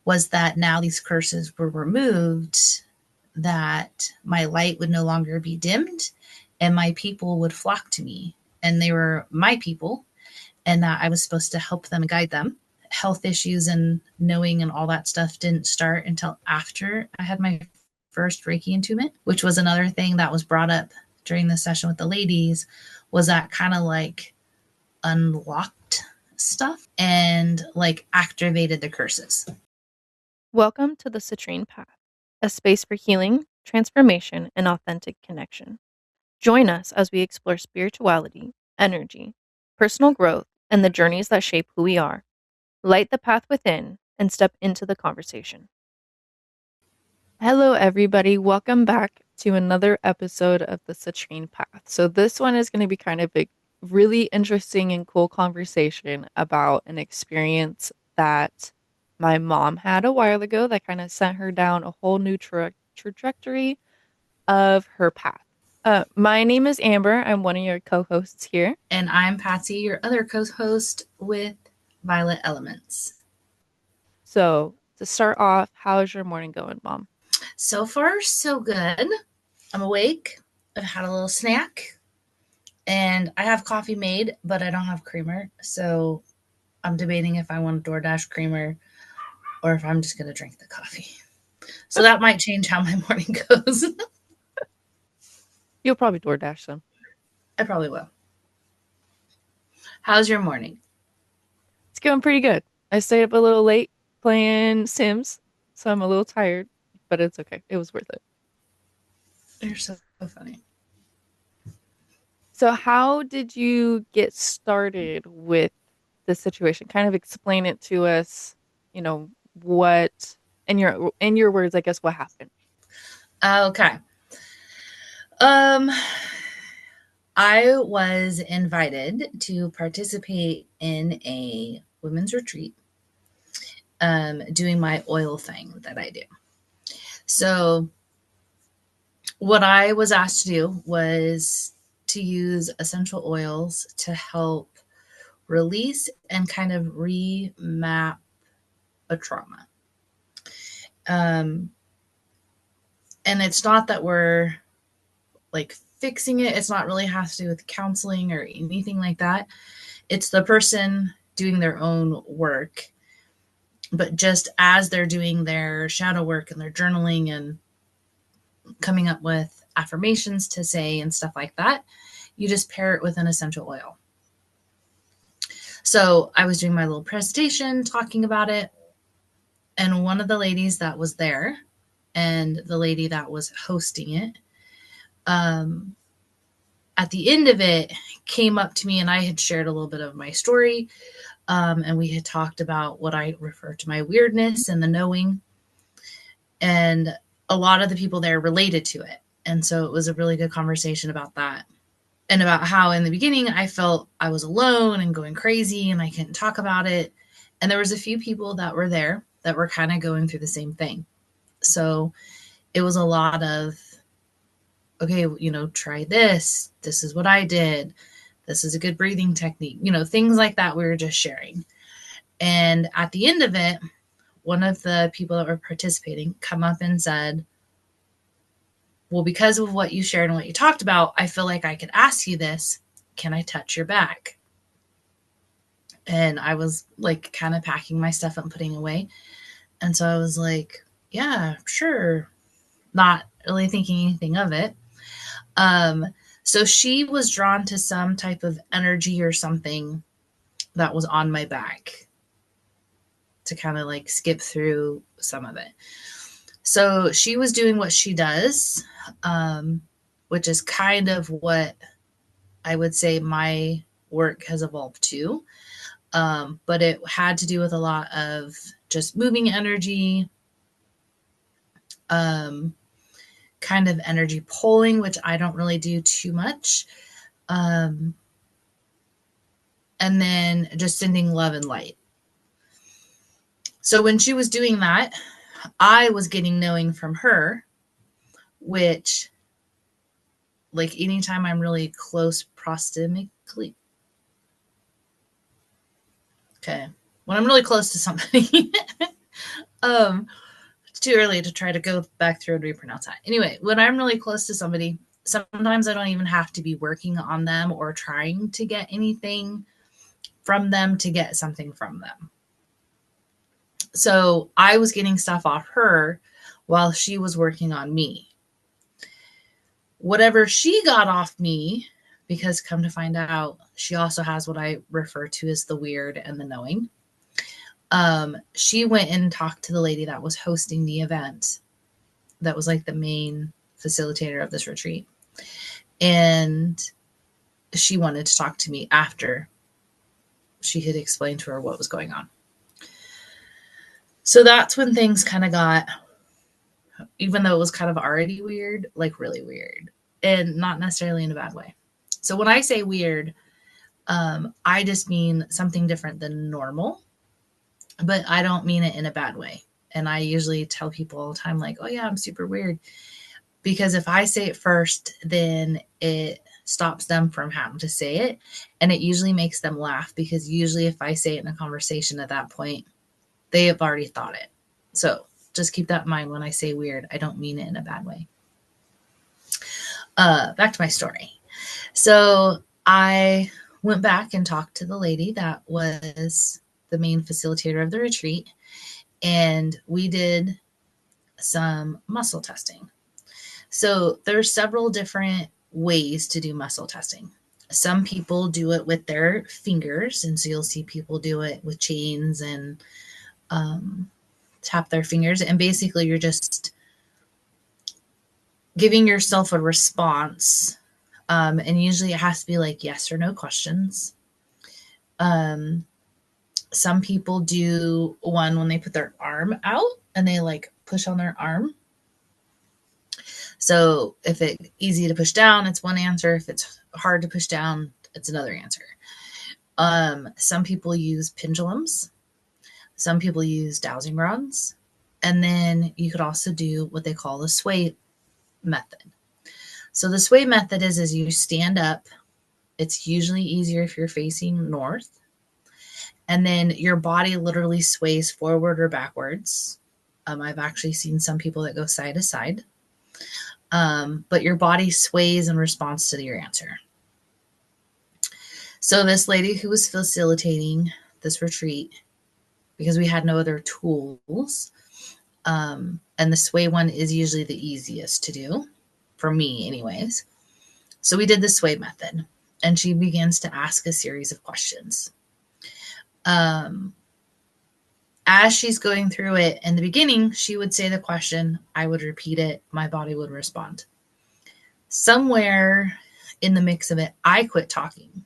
was that now these curses were removed, that my light would no longer be dimmed and my people would flock to me. And they were my people, and that I was supposed to help them and guide them. Health issues and knowing and all that stuff didn't start until after I had my first Reiki attunement, which was another thing that was brought up during the session with the ladies, was that kind of like unlocked stuff and like activated the curses. Welcome to the Citrine Path, a space for healing, transformation, and authentic connection. Join us as we explore spirituality, energy, personal growth, and the journeys that shape who we are. Light the path within and step into the conversation. Hello, everybody. Welcome back to another episode of the Citrine Path. So this one is going to be kind of a really interesting and cool conversation about an experience that my mom had a while ago that kind of sent her down a whole new trajectory of her path. My name is Amber. I'm one of your co-hosts here. And I'm Patsy, your other co-host with Violet Elements. So to start off, how's your morning going, Mom? So far, so good. I'm awake. I've had a little snack. And I have coffee made, but I don't have creamer. So I'm debating if I want a DoorDash creamer or if I'm just going to drink the coffee. So that might change how my morning goes. You'll probably DoorDash them. I probably will. How's your morning? It's going pretty good. I stayed up a little late playing Sims, so I'm a little tired, but it's okay. It was worth it. You're so funny. So how did you get started with this situation? Kind of explain it to us, what in your words, I guess, what happened. Okay. I was invited to participate in a women's retreat, doing my oil thing that I do. So what I was asked to do was to use essential oils to help release and kind of remap a trauma. And it's not that we're like fixing it. It's not really has to do with counseling or anything like that. It's the person doing their own work. But just as they're doing their shadow work and their journaling and coming up with affirmations to say and stuff like that, you just pair it with an essential oil. So I was doing my little presentation talking about it. And one of the ladies that was there and the lady that was hosting it, at the end of it came up to me, and I had shared a little bit of my story. And we had talked about what I refer to my weirdness and the knowing. And a lot of the people there related to it. And so it was a really good conversation about that. And about how in the beginning I felt I was alone and going crazy and I couldn't talk about it. And there was a few people that were there that were kind of going through the same thing. So it was a lot of, okay, try this. This is what I did. This is a good breathing technique. Things like that we were just sharing. And at the end of it, one of the people that were participating come up and said, well, because of what you shared and what you talked about, I feel like I could ask you this. Can I touch your back? And I was like kind of packing my stuff and putting away. And so I was like, yeah, sure. Not really thinking anything of it. So she was drawn to some type of energy or something that was on my back to kind of like skip through some of it. So she was doing what she does, which is kind of what I would say my work has evolved to. But it had to do with a lot of just moving energy, kind of energy pulling, which I don't really do too much. And then just sending love and light. So when she was doing that, I was getting knowing from her, which, like, anytime I'm really close proximically, okay, when I'm really close to somebody, It's too early to try to go back through and repronounce that. Anyway, when I'm really close to somebody, sometimes I don't even have to be working on them or trying to get anything from them to get something from them. So I was getting stuff off her while she was working on me. Whatever she got off me, because come to find out, she also has what I refer to as the weird and the knowing. She went and talked to the lady that was hosting the event, that was like the main facilitator of this retreat. And she wanted to talk to me after she had explained to her what was going on. So that's when things kind of got, even though it was kind of already weird, like really weird, and not necessarily in a bad way. So when I say weird, I just mean something different than normal, but I don't mean it in a bad way. And I usually tell people all the time, like, oh yeah, I'm super weird. Because if I say it first, then it stops them from having to say it. And it usually makes them laugh, because usually if I say it in a conversation at that point, they have already thought it. So just keep that in mind. When I say weird, I don't mean it in a bad way. Back to my story. So I went back and talked to the lady that was the main facilitator of the retreat, and we did some muscle testing. So there's several different ways to do muscle testing. Some people do it with their fingers, and so you'll see people do it with chains and tap their fingers. And basically you're just giving yourself a response. And usually it has to be like yes or no questions. Some people do one when they put their arm out and they like push on their arm. So if it's easy to push down, it's one answer. If it's hard to push down, it's another answer. Some people use pendulums. Some people use dowsing rods. And then you could also do what they call the sway method. So the sway method is you stand up. It's usually easier if you're facing north. And then your body literally sways forward or backwards. I've actually seen some people that go side to side. But your body sways in response to your answer. So this lady who was facilitating this retreat, because we had no other tools, and the sway one is usually the easiest to do, for me anyways. So we did the sway method, and she begins to ask a series of questions. As she's going through it, in the beginning, she would say the question, I would repeat it, my body would respond. Somewhere in the mix of it, I quit talking,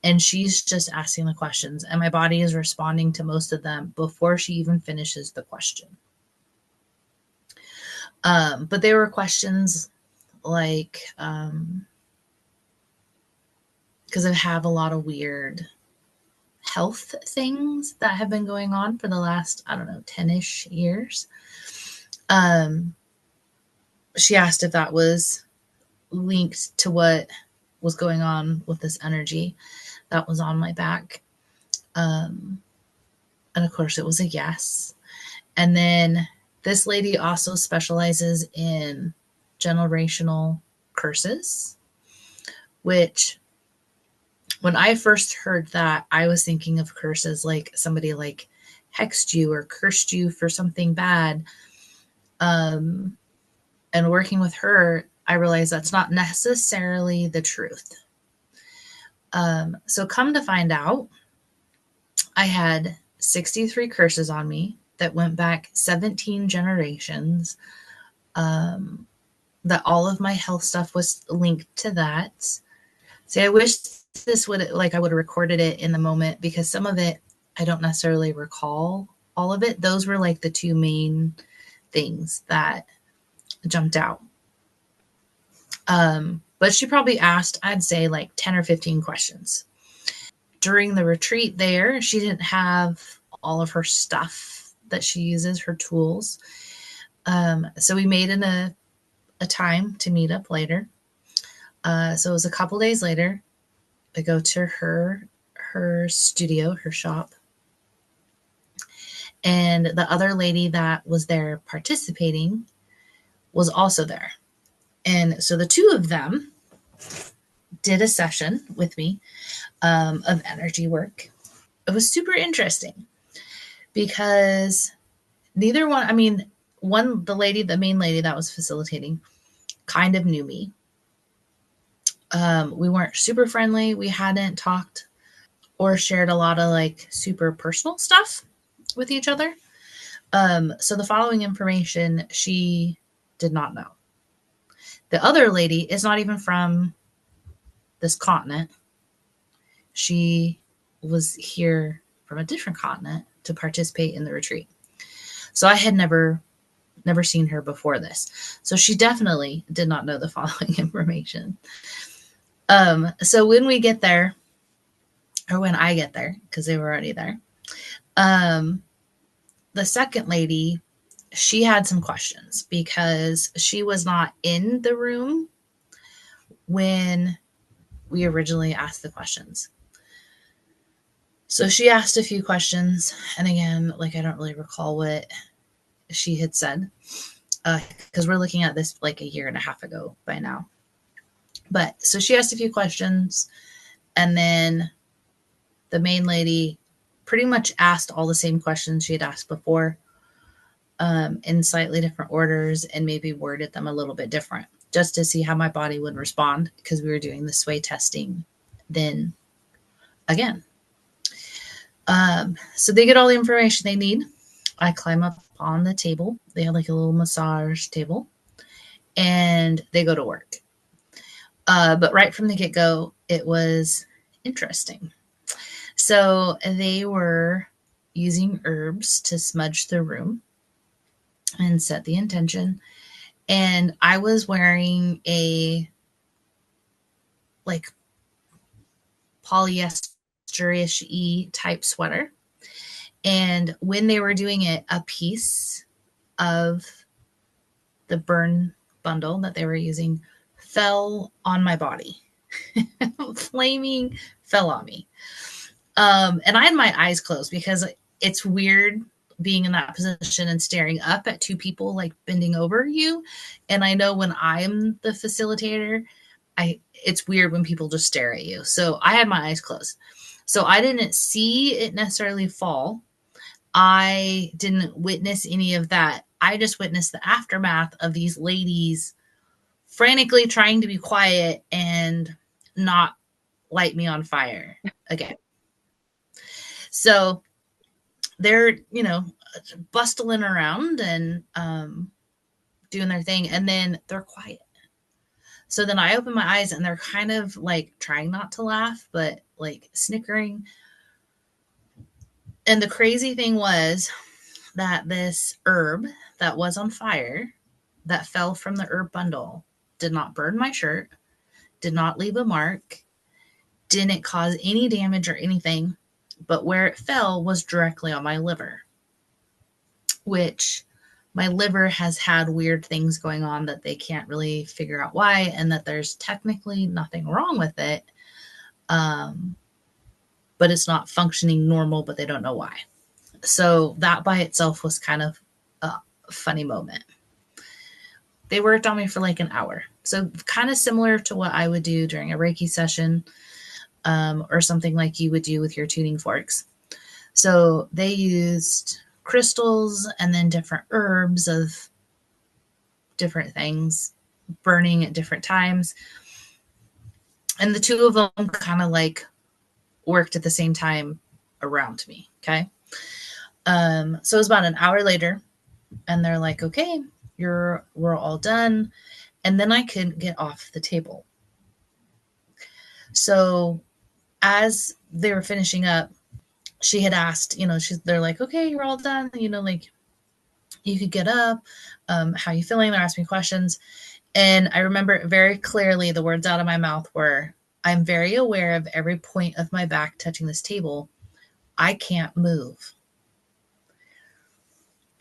and she's just asking the questions, and my body is responding to most of them before she even finishes the question. But there were questions like, because I have a lot of weird health things that have been going on for the last, 10-ish years. She asked if that was linked to what was going on with this energy that was on my back. And of course it was a yes. And then this lady also specializes in generational curses, which when I first heard that, I was thinking of curses like somebody like hexed you or cursed you for something bad. And working with her, I realized that's not necessarily the truth. So come to find out, I had 63 curses on me that went back 17 generations. That all of my health stuff was linked to that. See, I wish this would, like, I would have recorded it in the moment, because some of it I don't necessarily recall all of it. Those were like the two main things that jumped out. But she probably asked, I'd say, like 10 or 15 questions. During the retreat there, she didn't have all of her stuff that she uses, her tools. So we made a time to meet up later. So it was a couple days later. I go to her studio, her shop. And the other lady that was there participating was also there. And so the two of them did a session with me of energy work. It was super interesting because neither one, I mean, the main lady that was facilitating, kind of knew me. We weren't super friendly. We hadn't talked or shared a lot of like super personal stuff with each other. So the following information she did not know. The other lady is not even from this continent. She was here from a different continent to participate in the retreat. So I had never seen her before this. So she definitely did not know the following information. So when we get there, or when I get there, because they were already there, the second lady, she had some questions because she was not in the room when we originally asked the questions. So she asked a few questions, and again, like I don't really recall what she had said because we're looking at this like a year and a half ago by now. But so she asked a few questions, and then the main lady pretty much asked all the same questions she had asked before in slightly different orders and maybe worded them a little bit different just to see how my body would respond because we were doing the sway testing then again. So they get all the information they need. I climb up on the table. They had like a little massage table and they go to work. But right from the get-go, it was interesting. So they were using herbs to smudge the room and set the intention. And I was wearing like polyester-ish type sweater. And when they were doing it, a piece of the burn bundle that they were using fell on my body. Flaming fell on me. And I had my eyes closed because it's weird being in that position and staring up at two people like bending over you. And I know when I'm the facilitator, it's weird when people just stare at you. So I had my eyes closed. So I didn't see it necessarily fall. I didn't witness any of that. I just witnessed the aftermath of these ladies frantically trying to be quiet and not light me on fire again. So they're, bustling around and doing their thing, and then they're quiet. So then I open my eyes and they're kind of like trying not to laugh, but like snickering. And the crazy thing was that this herb that was on fire that fell from the herb bundle did not burn my shirt, did not leave a mark, didn't cause any damage or anything, but where it fell was directly on my liver, which my liver has had weird things going on that they can't really figure out why, and that there's technically nothing wrong with it. But it's not functioning normal, but they don't know why. So that by itself was kind of a funny moment. They worked on me for like an hour. So kind of similar to what I would do during a Reiki session, or something like you would do with your tuning forks. So they used crystals and then different herbs of different things burning at different times. And the two of them kind of like worked at the same time around me. Okay. So it was about an hour later and they're like, okay, we're all done. And then I couldn't get off the table. So as they were finishing up, she had asked, they're like, okay, you're all done. Like you could get up. How you feeling? They're asking me questions. And I remember very clearly the words out of my mouth were, I'm very aware of every point of my back touching this table. I can't move.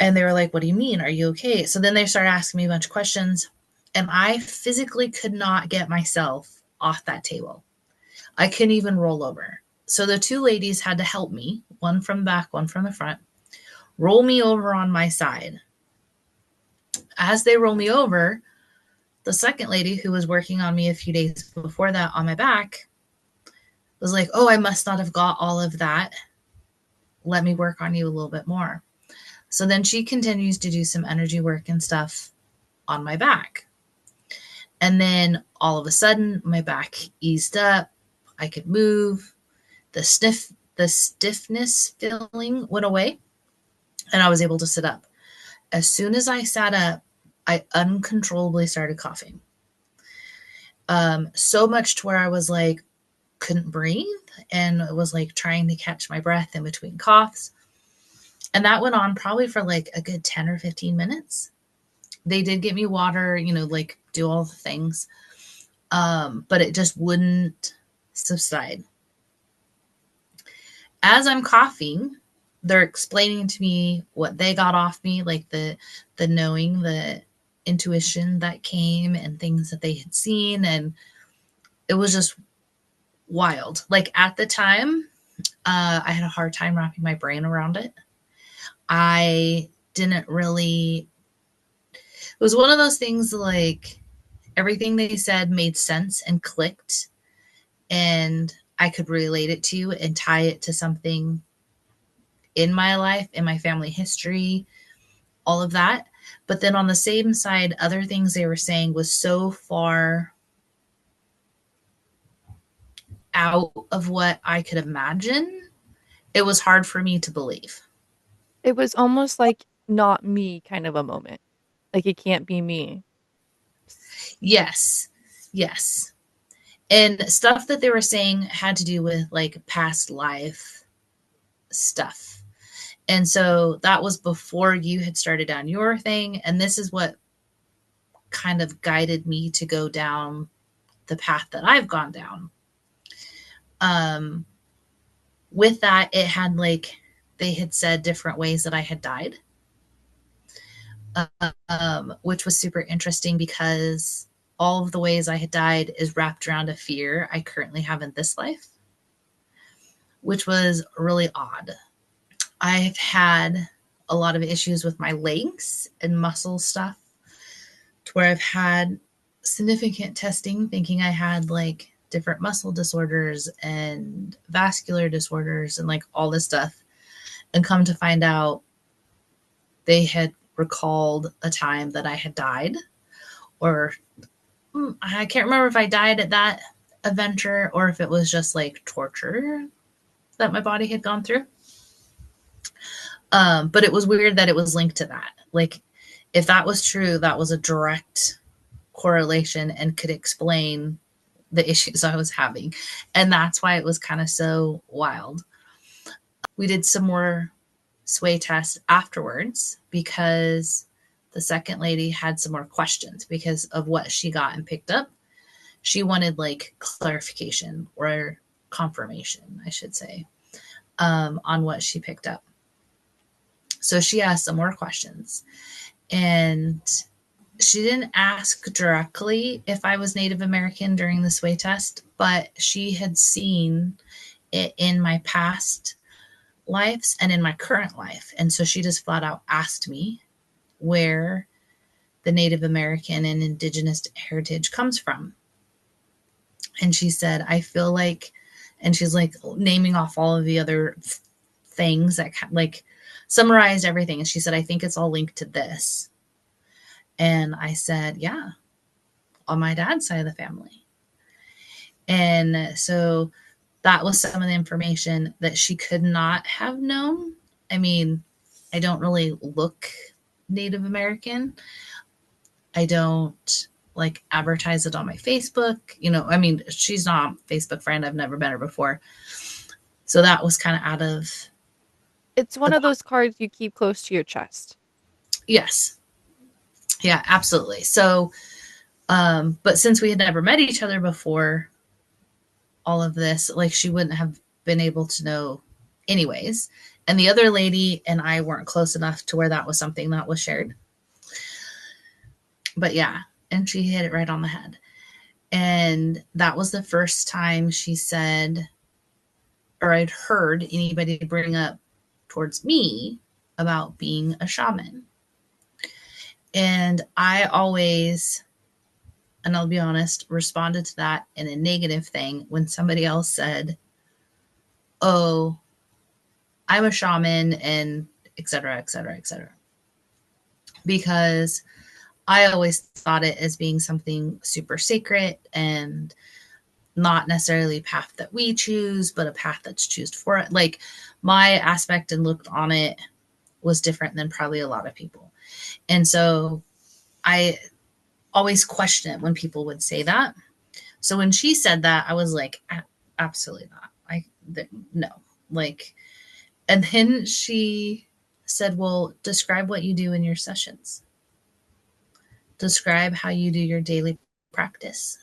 And they were like, what do you mean? Are you okay? So then they started asking me a bunch of questions. And I physically could not get myself off that table. I couldn't even roll over. So the two ladies had to help me, one from the back, one from the front, roll me over on my side. As they roll me over, the second lady who was working on me a few days before that on my back was like, oh, I must not have got all of that. Let me work on you a little bit more. So then she continues to do some energy work and stuff on my back. And then all of a sudden, my back eased up. I could move. The stiffness feeling went away, and I was able to sit up. As soon as I sat up, I uncontrollably started coughing. So much to where I was like, couldn't breathe, and it was like trying to catch my breath in between coughs. And that went on probably for like a good 10 or 15 minutes. They did get me water, like do all the things. But it just wouldn't subside. As I'm coughing, they're explaining to me what they got off me, like the knowing, the intuition that came and things that they had seen. And it was just wild. Like at the time, I had a hard time wrapping my brain around it. I didn't really, it was one of those things like everything they said made sense and clicked, and I could relate it to and tie it to something in my life, in my family history, all of that. But then on the same side, other things they were saying was so far out of what I could imagine, it was hard for me to believe. It was almost like not me kind of a moment. Like it can't be me. Yes. Yes. And stuff that they were saying had to do with like past life stuff. And so that was before you had started down your thing. And this is what kind of guided me to go down the path that I've gone down. With that, it had like, they had said different ways that I had died, which was super interesting because all of the ways I had died is wrapped around a fear I currently have in this life, which was really odd. I've had a lot of issues with my legs and muscle stuff to where I've had significant testing thinking I had like different muscle disorders and vascular disorders and like all this stuff. And come to find out they had recalled a time that I had died, or I can't remember if I died at that adventure or if it was just like torture that my body had gone through. But it was weird that it was linked to that. Like, if that was true, that was a direct correlation and could explain the issues I was having. And that's why it was kind of so wild. We did some more sway tests afterwards because the second lady had some more questions because of what she got and picked up. She wanted like clarification or confirmation, I should say, on what she picked up. So she asked some more questions, and she didn't ask directly if I was Native American during the sway test, but she had seen it in my past lives and in my current life. And so she just flat out asked me where the Native American and Indigenous heritage comes from. And she said, I feel like, and she's like naming off all of the other things that like summarized everything. And she said, I think it's all linked to this. And I said, yeah, on my dad's side of the family. And so that was some of the information that she could not have known. I mean, I don't really look Native American. I don't like advertise it on my Facebook. I mean, she's not a Facebook friend. I've never met her before. So that was kind of out of. It's one of those cards you keep close to your chest. Yes. Yeah, absolutely. So, but since we had never met each other before all of this, like she wouldn't have been able to know anyways. And the other lady and I weren't close enough to where that was something that was shared. But yeah, and she hit it right on the head. And that was the first time she said, or I'd heard anybody bring up towards me about being a shaman. And I always, and I'll be honest, responded to that in a negative thing when somebody else said, oh, I'm a shaman and et cetera, et cetera, et cetera. Because I always thought it as being something super sacred and not necessarily a path that we choose, but a path that's chosen for it. Like my aspect and look on it was different than probably a lot of people. And so I always question it when people would say that. So when she said that, I was like, absolutely not. No, like, and then she said, well, describe what you do in your sessions. Describe how you do your daily practice.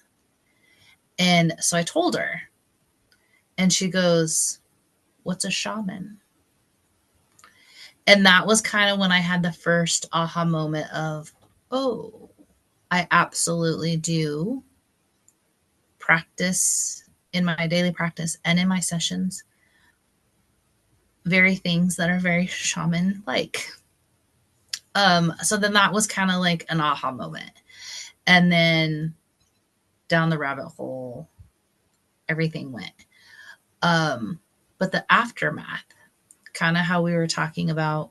And so I told her, and she goes, what's a shaman? And that was kind of when I had the first aha moment of, oh, I absolutely do practice in my daily practice and in my sessions very things that are very shaman like. So then that was kind of like an aha moment. And then down the rabbit hole, everything went. But the aftermath, kind of how we were talking about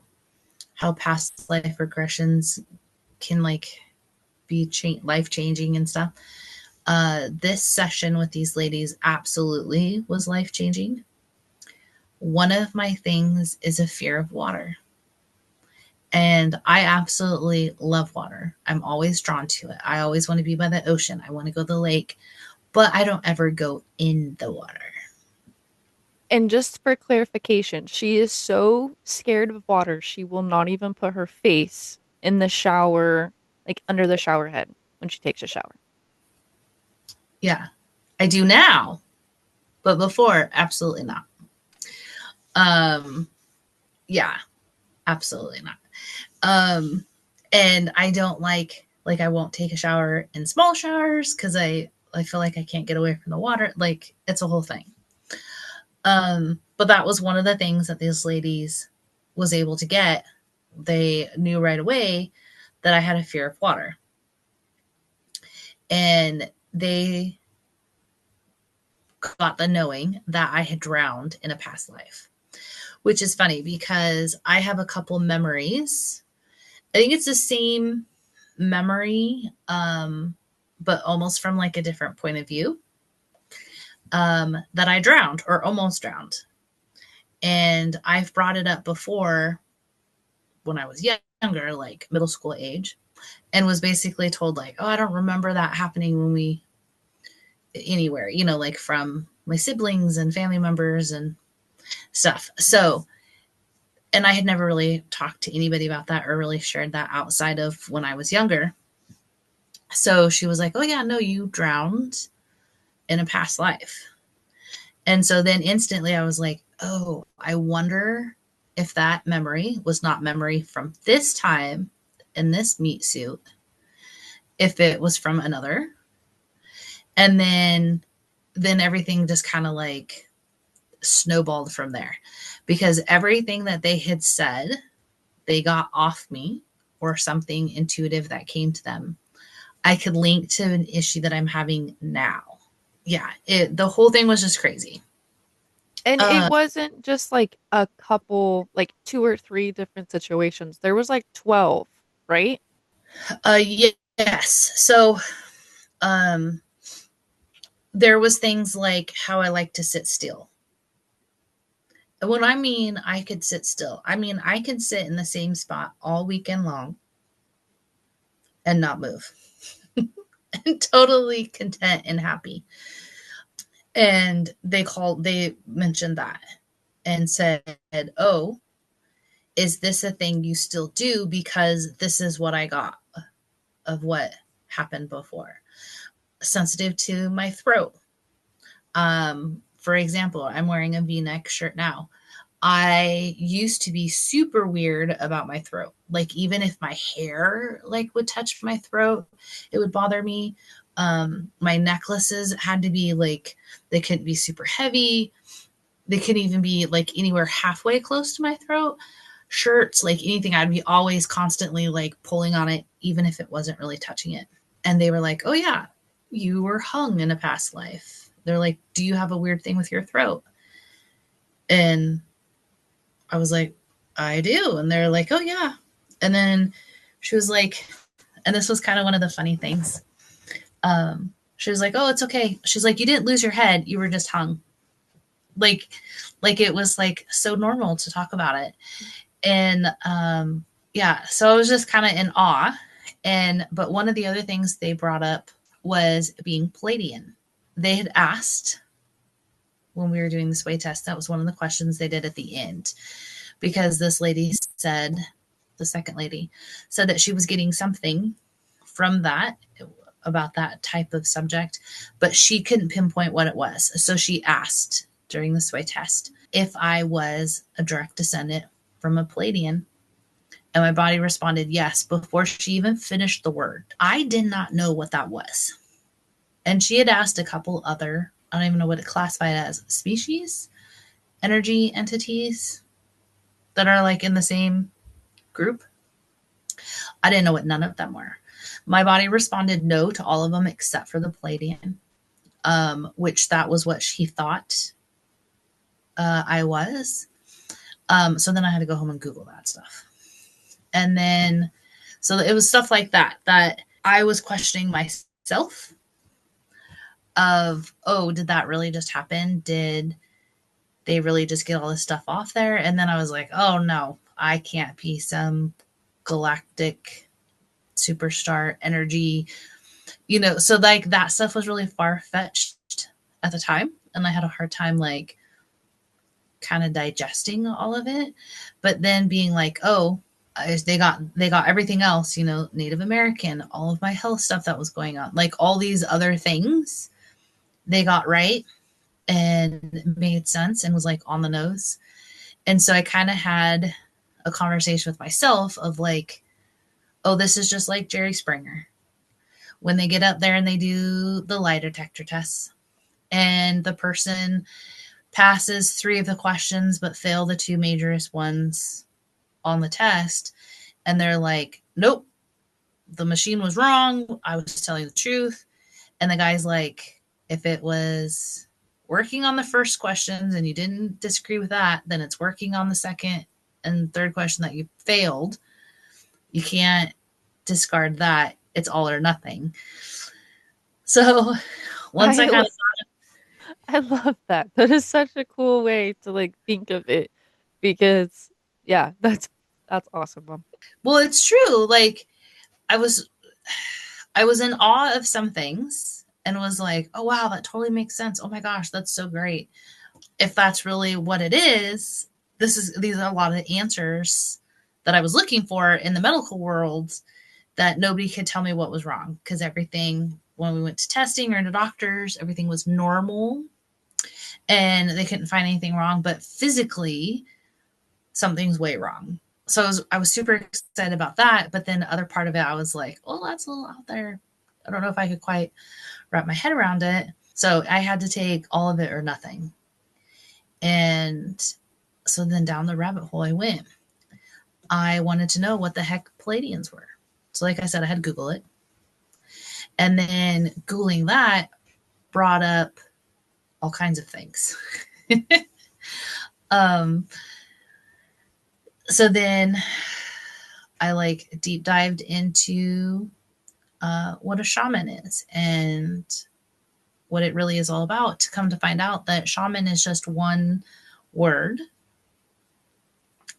how past life regressions can like be life changing and stuff. This session with these ladies absolutely was life changing. One of my things is a fear of water. And I absolutely love water. I'm always drawn to it. I always want to be by the ocean. I want to go to the lake, but I don't ever go in the water. And just for clarification, she is so scared of water, she will not even put her face in the shower, like under the shower head when she takes a shower. Yeah, I do now, but before, absolutely not. Yeah, absolutely not. And I don't like I won't take a shower in small showers because I feel like I can't get away from the water. Like it's a whole thing. But that was one of the things that these ladies was able to get. They knew right away that I had a fear of water. And they got the knowing that I had drowned in a past life, which is funny because I have a couple memories. I think it's the same memory, but almost from like a different point of view, that I drowned or almost drowned. And I've brought it up before when I was younger, like middle school age, and was basically told like, oh, I don't remember that happening when we anywhere, like from my siblings and family members and stuff. So, and I had never really talked to anybody about that or really shared that outside of when I was younger. So she was like, oh yeah, no, you drowned in a past life. And so then instantly I was like, oh, I wonder if that memory was not memory from this time in this meat suit, if it was from another. And then everything just kind of like snowballed from there because everything that they had said, they got off me or something intuitive that came to them. I could link to an issue that I'm having now. Yeah, the whole thing was just crazy. And it wasn't just like a couple, like 2 or 3 different situations. There was like 12, right? Yes. So, there was things like how I like to sit still. When I mean I could sit still, I mean I could sit in the same spot all weekend long and not move. And totally content and happy. And they mentioned that and said, oh, is this a thing you still do? Because this is what I got of what happened before. Sensitive to my throat. For example, I'm wearing a V-neck shirt now. I used to be super weird about my throat. Like even if my hair like would touch my throat, it would bother me. My necklaces had to be like, they couldn't be super heavy. They couldn't even be like anywhere halfway close to my throat. shirts, like anything. I'd be always constantly like pulling on it, even if it wasn't really touching it. And they were like, oh, yeah, you were hung in a past life. They're like, do you have a weird thing with your throat? And I was like, I do. And they're like, oh, yeah. And then she was like, and this was kind of one of the funny things. She was like, oh, it's okay. She's like, you didn't lose your head. You were just hung. Like it was like so normal to talk about it. And yeah, so I was just kind of in awe. But one of the other things they brought up was being Pleiadian. They had asked when we were doing the sway test, that was one of the questions they did at the end, because this lady said, the second lady said that she was getting something from that about that type of subject, but she couldn't pinpoint what it was. So she asked during the sway test if I was a direct descendant from a Pleiadian. And my body responded yes before she even finished the word. I did not know what that was. And she had asked a couple other, I don't even know what it classified as, species, energy entities that are like in the same group. I didn't know what none of them were. My body responded no to all of them except for the Pleiadian, which that was what she thought I was. So then I had to go home and Google that stuff. And then, so it was stuff like that I was questioning myself of, oh, did that really just happen? Did they really just get all this stuff off there? And then I was like, oh no, I can't be some galactic superstar energy, so like that stuff was really far-fetched at the time. And I had a hard time like kind of digesting all of it. But then being like, oh, they got everything else, Native American, all of my health stuff that was going on, like all these other things they got right and made sense and was like on the nose. And so I kind of had a conversation with myself of like, oh, this is just like Jerry Springer when they get up there and they do the lie detector tests and the person passes 3 of the questions but fail the 2 majorest ones on the test, and they're like, nope, the machine was wrong, I was telling the truth. And the guy's like, if it was working on the first questions and you didn't disagree with that, then it's working on the second and third question that you failed. You can't discard that. It's all or nothing. So once I kind of I love that. That is such a cool way to like think of it, because yeah, that's awesome, Mom. well, it's true. Like I was in awe of some things and was like, oh wow, that totally makes sense. Oh my gosh, that's so great. If that's really what it is, these are a lot of answers that I was looking for in the medical world that nobody could tell me what was wrong, because everything, when we went to testing or to doctors, everything was normal and they couldn't find anything wrong, but physically something's way wrong. So I was super excited about that. But then the other part of it, I was like, oh, that's a little out there. I don't know if I could quite wrap my head around it. So I had to take all of it or nothing. And so then down the rabbit hole I went. I wanted to know what the heck Pleiadians were. So like I said, I had to Google it. And then Googling that brought up all kinds of things. So then I like deep dived into what a shaman is and what it really is all about, to come to find out that shaman is just one word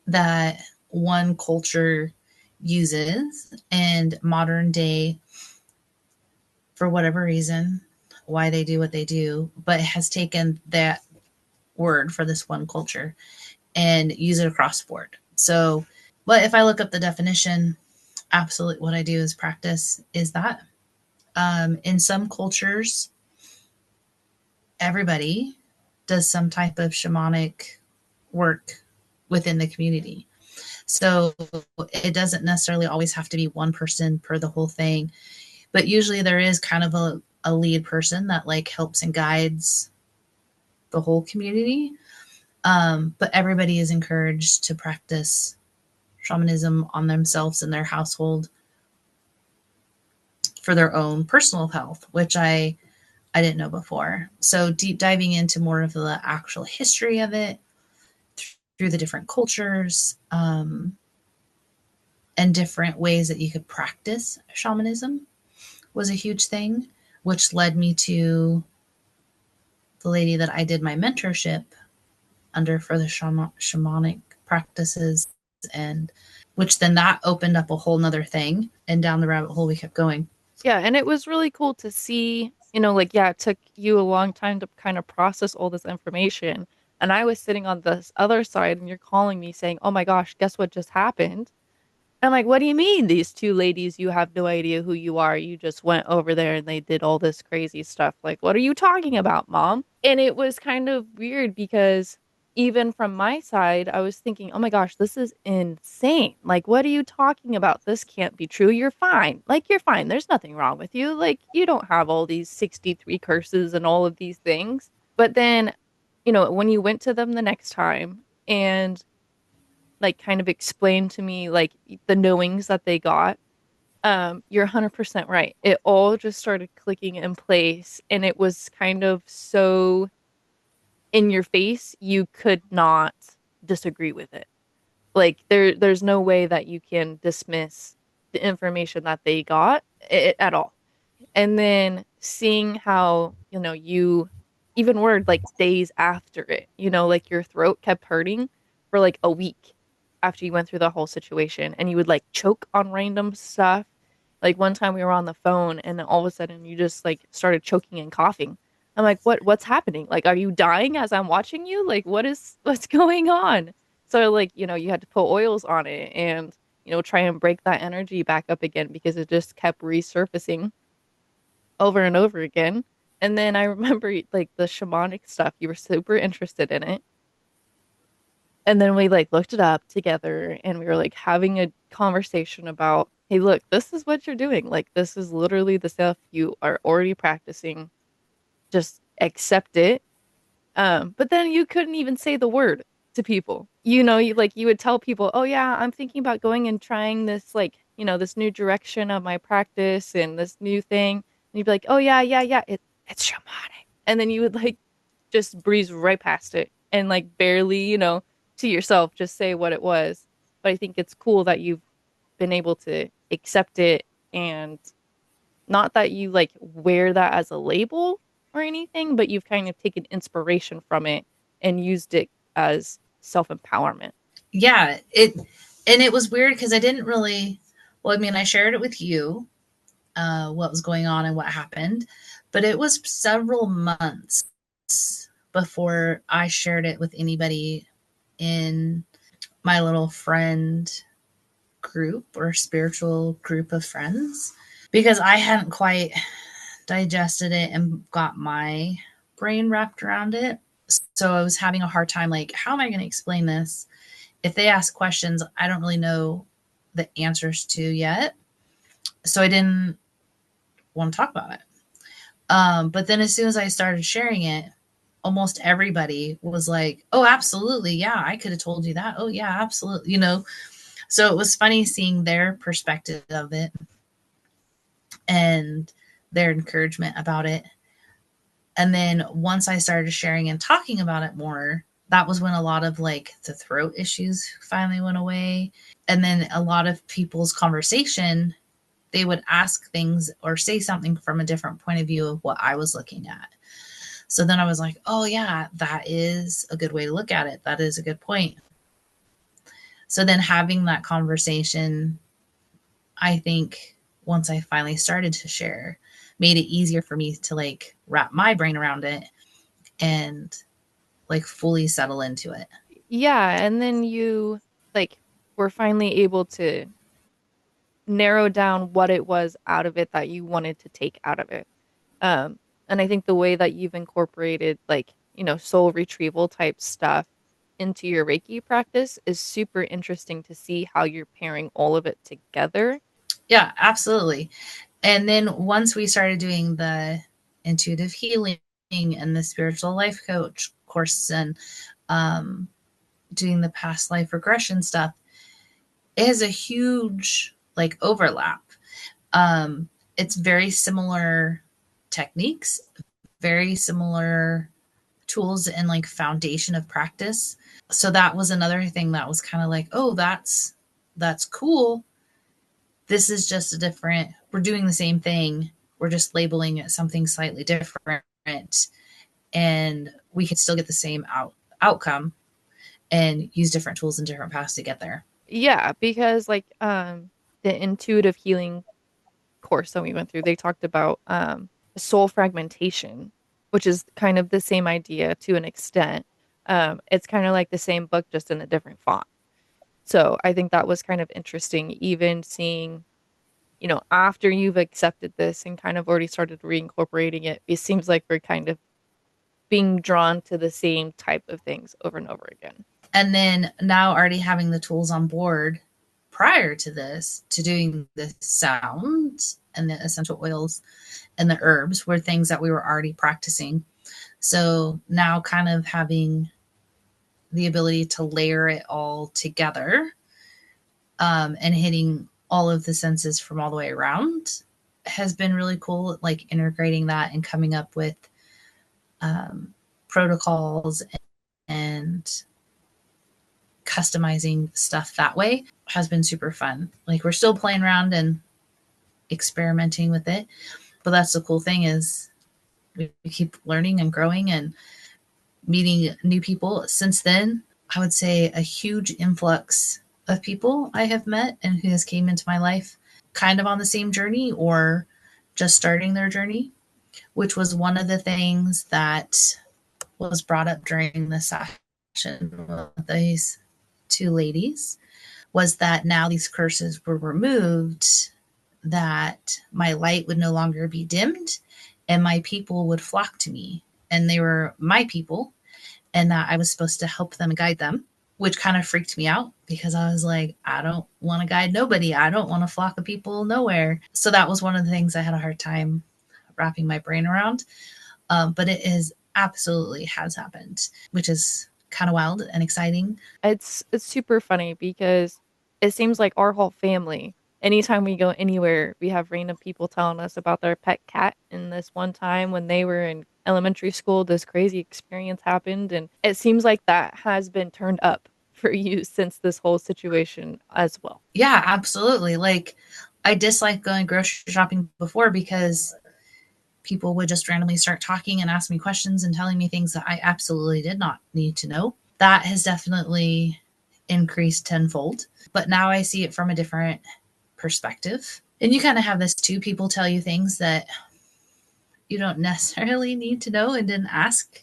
that one culture uses, and modern day, for whatever reason, why they do what they do, but has taken that word for this one culture and use it across the board. So, but if I look up the definition, absolutely what I do is practice is that. In some cultures, everybody does some type of shamanic work within the community. So it doesn't necessarily always have to be one person per the whole thing, but usually there is kind of a lead person that like helps and guides the whole community. But everybody is encouraged to practice shamanism on themselves and their household for their own personal health, which I didn't know before. So deep diving into more of the actual history of it through the different cultures, and different ways that you could practice shamanism was a huge thing, which led me to the lady that I did my mentorship under for the shamanic practices, and which then that opened up a whole nother thing, and down the rabbit hole we kept going. Yeah, and it was really cool to see, like, yeah, it took you a long time to kind of process all this information. And I was sitting on this other side, and you're calling me saying, "Oh my gosh, guess what just happened?" I'm like, "What do you mean, these two ladies, you have no idea who you are? You just went over there and they did all this crazy stuff. Like, what are you talking about, mom?" And it was kind of weird because even from my side, I was thinking, "Oh my gosh, this is insane. Like, what are you talking about? This can't be true. You're fine. Like, you're fine. There's nothing wrong with you. Like, you don't have all these 63 curses and all of these things." But then, when you went to them the next time and like kind of explained to me like the knowings that they got, you're 100% right. It all just started clicking in place, and it was kind of so in your face, you could not disagree with it. Like there's no way that you can dismiss the information that they got at all. And then seeing how, you even were like days after it, like your throat kept hurting for like a week after you went through the whole situation, and you would like choke on random stuff. Like one time we were on the phone and then all of a sudden you just like started choking and coughing. I'm like, what's happening? Like, are you dying as I'm watching you? Like, what's going on? So like, you had to put oils on it and, try and break that energy back up again because it just kept resurfacing over and over again. And then I remember like the shamanic stuff, you were super interested in it. And then we like looked it up together and we were like having a conversation about, hey, look, this is what you're doing. Like, this is literally the stuff you are already practicing. Just accept it. But then you couldn't even say the word to people. You would tell people, "Oh yeah, I'm thinking about going and trying this like, this new direction of my practice and this new thing." And you'd be like, "Oh yeah, yeah, yeah, it's shamanic." And then you would like just breeze right past it and like barely, to yourself just say what it was. But I think it's cool that you've been able to accept it, and not that you like wear that as a label or anything, but you've kind of taken inspiration from it and used it as self-empowerment. Yeah, it was weird because I didn't really. Well, I mean, I shared it with you, what was going on and what happened, but it was several months before I shared it with anybody in my little friend group or spiritual group of friends, because I hadn't quite digested it and got my brain wrapped around it. So I was having a hard time, like, how am I going to explain this? If they ask questions I don't really know the answers to yet. So I didn't want to talk about it. But then as soon as I started sharing it, almost everybody was like, oh, absolutely. Yeah, I could have told you that. Oh, yeah, absolutely. So it was funny seeing their perspective of it and their encouragement about it. And then once I started sharing and talking about it more, that was when a lot of like the throat issues finally went away. And then a lot of people's conversation, they would ask things or say something from a different point of view of what I was looking at. So then I was like, oh, yeah, that is a good way to look at it. That is a good point. So then having that conversation, I think once I finally started to share, made it easier for me to like wrap my brain around it and like fully settle into it. Yeah, and then you like were finally able to narrow down what it was out of it that you wanted to take out of it. And I think the way that you've incorporated like, soul retrieval type stuff into your Reiki practice is super interesting to see how you're pairing all of it together. Yeah, absolutely. And then once we started doing the intuitive healing and the spiritual life coach course and um, doing the past life regression stuff, it has a huge like overlap. It's very similar techniques, very similar tools and like foundation of practice. So that was another thing that was kind of like, oh, that's cool. This is just a different, we're doing the same thing. We're just labeling it something slightly different, and we could still get the same outcome and use different tools and different paths to get there. Yeah, because like the intuitive healing course that we went through, they talked about soul fragmentation, which is kind of the same idea to an extent. It's kind of like the same book, just in a different font. So I think that was kind of interesting, even seeing, after you've accepted this and kind of already started reincorporating it, it seems like we're kind of being drawn to the same type of things over and over again. And then now already having the tools on board prior to this, to doing the sound and the essential oils and the herbs were things that we were already practicing. So now kind of having the ability to layer it all together, and hitting all of the senses from all the way around has been really cool. Like integrating that and coming up with protocols and customizing stuff that way has been super fun. Like we're still playing around and experimenting with it, but that's the cool thing is we keep learning and growing and meeting new people. Since then, I would say a huge influx of people I have met and who has came into my life kind of on the same journey or just starting their journey, which was one of the things that was brought up during the session with these two ladies, was that now these curses were removed, that my light would no longer be dimmed and my people would flock to me. And they were my people, and that I was supposed to help them and guide them, which kind of freaked me out because I was like, I don't want to guide nobody. I don't want to flock of people nowhere. So that was one of the things I had a hard time wrapping my brain around. But it is absolutely has happened, which is kind of wild and exciting. It's super funny because it seems like our whole family, anytime we go anywhere, we have random people telling us about their pet cat. And this one time when they were in elementary school, this crazy experience happened. And it seems like that has been turned up for you since this whole situation as well. Yeah, absolutely. Like I disliked going grocery shopping before because people would just randomly start talking and ask me questions and telling me things that I absolutely did not need to know. That has definitely increased tenfold. But now I see it from a different perspective. And you kind of have this too. People tell you things that you don't necessarily need to know and didn't ask.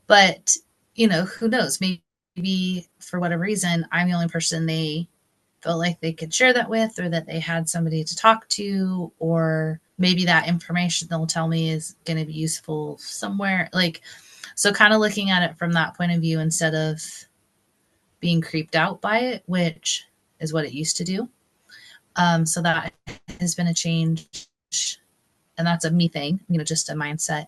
But, who knows? Maybe for whatever reason, I'm the only person they felt like they could share that with, or that they had somebody to talk to, or maybe that information they'll tell me is going to be useful somewhere. Like, so kind of looking at it from that point of view instead of being creeped out by it, which is what it used to do. So that has been a change. And that's a me thing, just a mindset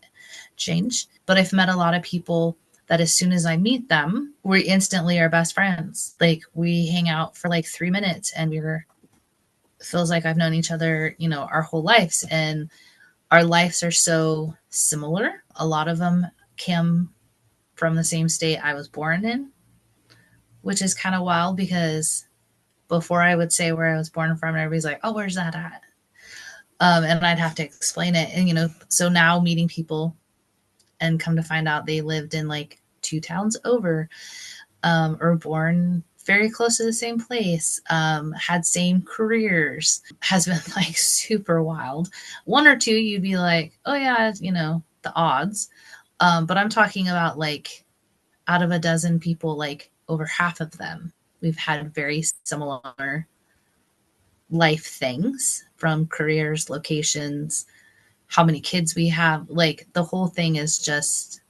change. But I've met a lot of people that as soon as I meet them, we instantly are best friends. Like we hang out for like 3 minutes and feels like I've known each other, our whole lives. And our lives are so similar. A lot of them came from the same state I was born in, which is kind of wild because before I would say where I was born from, everybody's like, oh, where's that at? And I'd have to explain it. And, so now meeting people and come to find out they lived in like 2 towns over, or born very close to the same place, had same careers, has been like super wild. One or two, you'd be like, oh yeah, the odds. But I'm talking about like out of a dozen people, like over half of them, we've had very similar life things, from careers, locations, how many kids we have. Like the whole thing is just,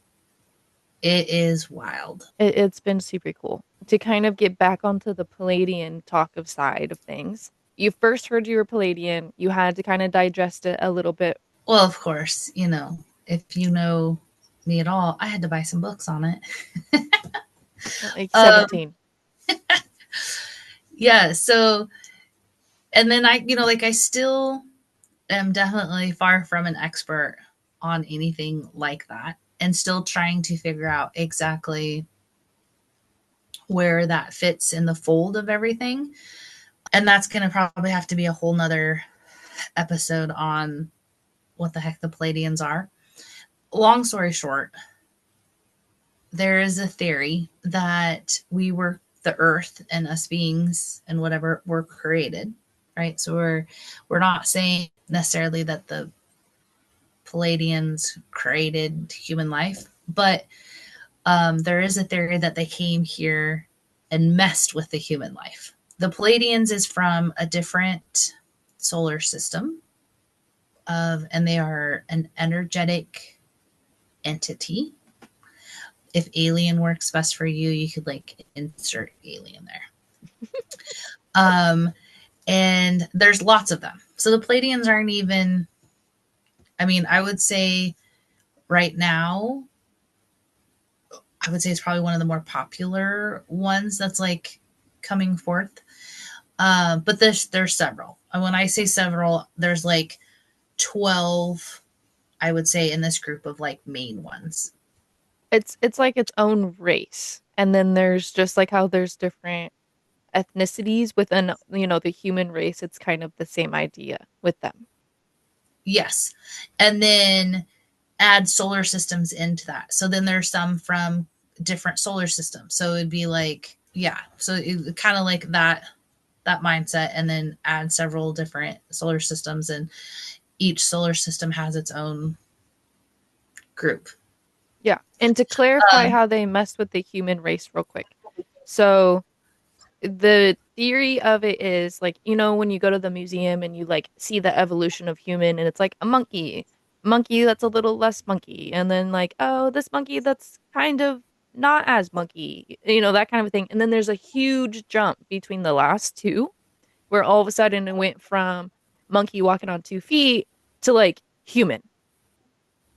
it is wild. It's been super cool to kind of get back onto the Pleiadian talk of side of things. You first heard you were Pleiadian, you had to kind of digest it a little bit. Well, of course, if you know me at all, I had to buy some books on it. Like um, 17. Yeah. So, and then I still am definitely far from an expert on anything like that and still trying to figure out exactly where that fits in the fold of everything. And that's going to probably have to be a whole nother episode on what the heck the Pleiadians are. Long story short, there is a theory that the earth and us beings and whatever were created, right? So we're not saying necessarily that the Pleiadians created human life, but there is a theory that they came here and messed with the human life. The Pleiadians is from a different solar system and they are an energetic entity. If alien works best for you, you could insert alien there. And there's lots of them. So the Pleiadians aren't even, I would say right now, I would say it's probably one of the more popular ones that's coming forth. But there's several. And when I say several, there's 12, I would say, in this group of main ones. It's like its own race. And then there's just like how there's different ethnicities within, the human race. It's kind of the same idea with them. Yes. And then add solar systems into that. So then there's some from different solar systems. So it'd be yeah. So it kind of like that mindset, and then add several different solar systems, and each solar system has its own group. Yeah. And to clarify Um, how they messed with the human race real quick. So the theory of it is when you go to the museum and you see the evolution of human and it's like a monkey that's a little less monkey, and then oh, this monkey that's kind of not as monkey, that kind of thing. And then there's a huge jump between the last two where all of a sudden it went from monkey walking on 2 feet to human.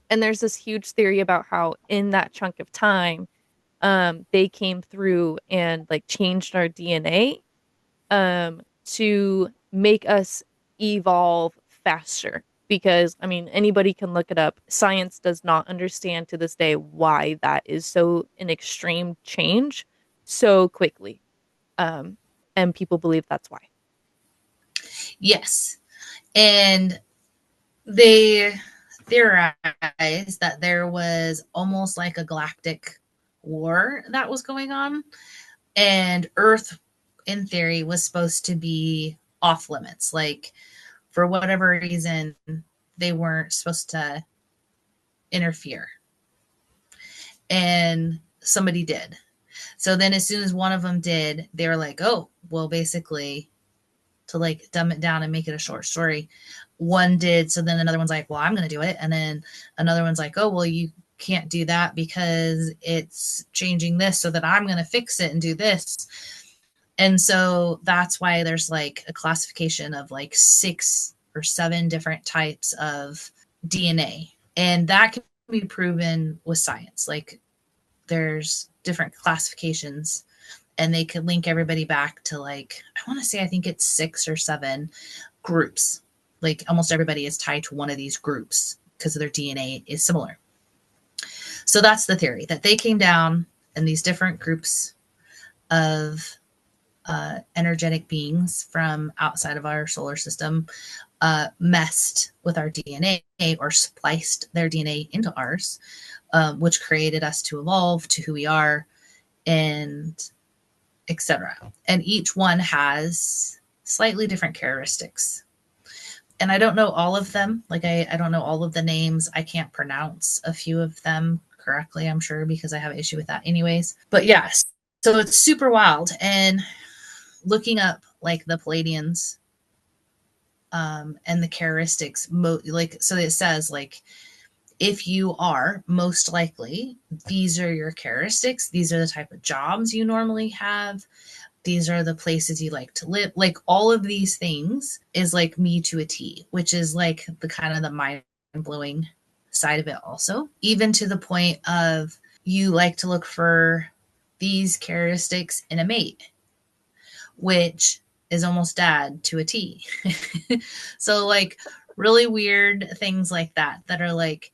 And there's this huge theory about how in that chunk of time they came through and changed our DNA to make us evolve faster. Because, anybody can look it up. Science does not understand to this day why that is so an extreme change so quickly. Um, and people believe that's why. yes. And they theorized that there was almost like a galactic war that was going on, and Earth, in theory, was supposed to be off limits. For whatever reason, they weren't supposed to interfere, and somebody did. So then, as soon as one of them did, they were like, "Oh, well, basically, to dumb it down and make it a short story, one did. So then another one's like, well, I'm going to do it. And then another one's like, oh, well, you can't do that because it's changing this, so that I'm going to fix it and do this. And so that's why there's a classification of 6 or 7 different types of DNA. And that can be proven with science. There's different classifications, and they could link everybody back to I want to say, I think it's 6 or 7 groups. Almost everybody is tied to one of these groups because their DNA is similar. So that's the theory, that they came down and these different groups of energetic beings from outside of our solar system messed with our DNA, or spliced their DNA into ours, which created us to evolve to who we are, and etc. And each one has slightly different characteristics. And I don't know all of them. I don't know all of the names. I can't pronounce a few of them correctly, I'm sure, because I have an issue with that anyways. But yes, so it's super wild. And looking up the Pleiadians and the characteristics, so it says if you are most likely, these are your characteristics. These are the type of jobs you normally have. These are the places you like to live. All of these things is me to a T, which is the kind of the mind blowing side of it also. Even to the point of, you like to look for these characteristics in a mate. which is almost dad to a T. So like really weird things like that are like,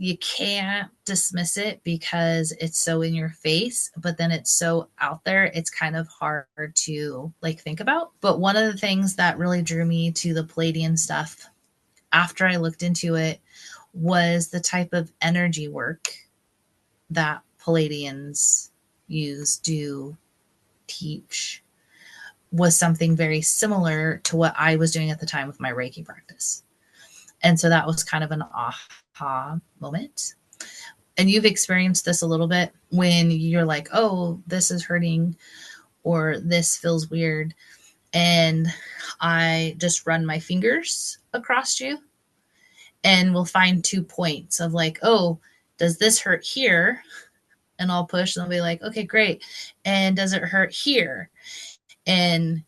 you can't dismiss it because it's so in your face, but then it's so out there, it's kind of hard to like think about. But one of the things that really drew me to the Pleiadian stuff after I looked into it was the type of energy work that Pleiadians use, do, teach, was something very similar to what I was doing at the time with my Reiki practice. And so that was kind of an aha moment. And you've experienced this a little bit when you're like, oh, this is hurting or this feels weird. And I just run my fingers across you and we'll find 2 points of like, oh, does this hurt here? And I'll push and I'll be like, okay, great. And does it hurt here? And